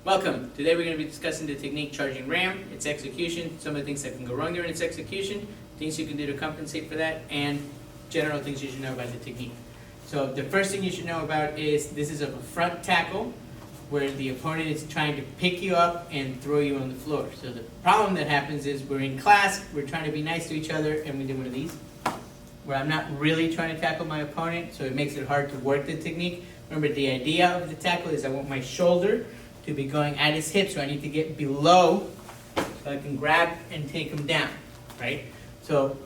Welcome. Today we're going to be discussing the technique charging RAM, its execution, some of the things that can go wrong during its execution, things you can do to compensate for that, and general things you should know about the technique. So the first thing you should know about is this is a front tackle where the opponent is trying to pick you up and throw you on the floor. So the problem that happens is we're in class, we're trying to be nice to each other, and we do one of these, where I'm not really trying to tackle my opponent, so it makes it hard to work the technique. Remember, the idea of the tackle is I want my shoulder to be going at his hip, so I need to get below so I can grab and take him down, right? So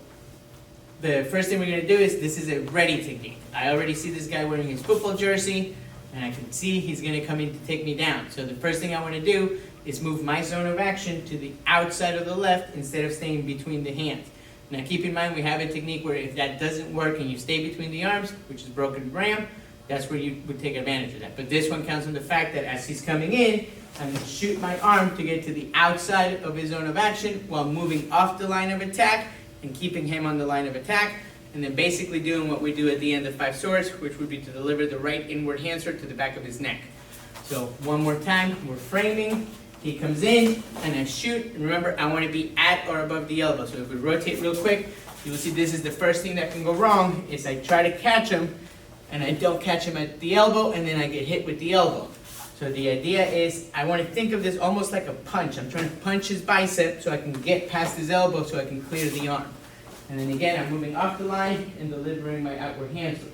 the first thing we're going to do is this is a ready technique. I already see this guy wearing his football jersey, and I can see he's going to come in to take me down. So the first thing I want to do is move my zone of action to the outside of the left instead of staying between the hands. Now keep in mind we have a technique where if that doesn't work and you stay between the arms, which is broken RAM, that's where you would take advantage of that. But this one counts on the fact that as he's coming in, I'm going to shoot my arm to get to the outside of his zone of action while moving off the line of attack and keeping him on the line of attack. And then basically doing what we do at the end of 5 swords, which would be to deliver the right inward hand sword to the back of his neck. So one more time, we're framing. He comes in and I shoot. And remember, I want to be at or above the elbow. So if we rotate real quick, you will see this is the first thing that can go wrong is I try to catch him and I don't catch him at the elbow, and then I get hit with the elbow. So the idea is I want to think of this almost like a punch. I'm trying to punch his bicep so I can get past his elbow so I can clear the arm. And then again, I'm moving off the line and delivering my outward hand sword.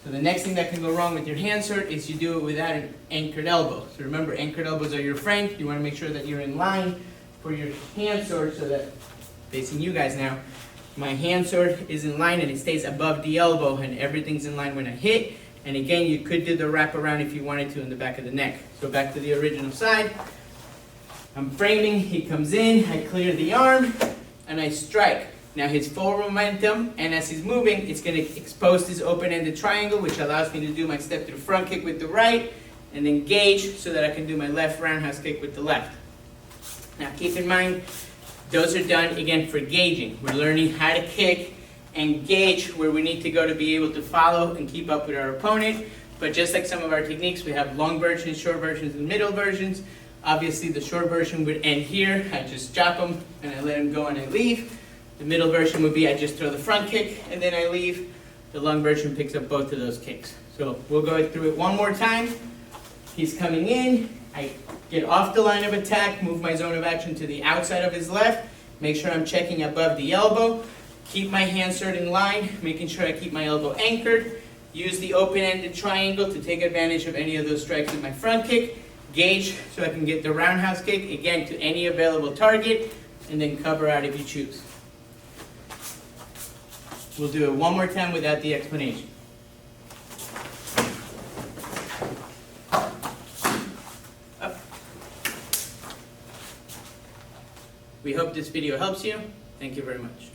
So the next thing that can go wrong with your hand sword is you do it without an anchored elbow. So remember, anchored elbows are your friend. You want to make sure that you're in line for your hand sword so that, facing you guys now, my hand sword is in line and it stays above the elbow and everything's in line when I hit. And again, you could do the wrap around if you wanted to in the back of the neck. So back to the original side. I'm framing, he comes in, I clear the arm, and I strike. Now his forward momentum, and as he's moving, it's going to expose this open-ended triangle, which allows me to do my step through front kick with the right, and then gauge so that I can do my left roundhouse kick with the left. Now keep in mind, those are done, again, for gauging. We're learning how to kick and gauge where we need to go to be able to follow and keep up with our opponent. But just like some of our techniques, we have long versions, short versions, and middle versions. Obviously, the short version would end here. I just chop him, and I let him go, and I leave. The middle version would be I just throw the front kick, and then I leave. The long version picks up both of those kicks. So we'll go through it one more time. He's coming in. I get off the line of attack, move my zone of action to the outside of his left, make sure I'm checking above the elbow, keep my hand sword in line, making sure I keep my elbow anchored, use the open-ended triangle to take advantage of any of those strikes with my front kick, gauge so I can get the roundhouse kick, again, to any available target, and then cover out if you choose. We'll do it one more time without the explanation. We hope this video helps you. Thank you very much.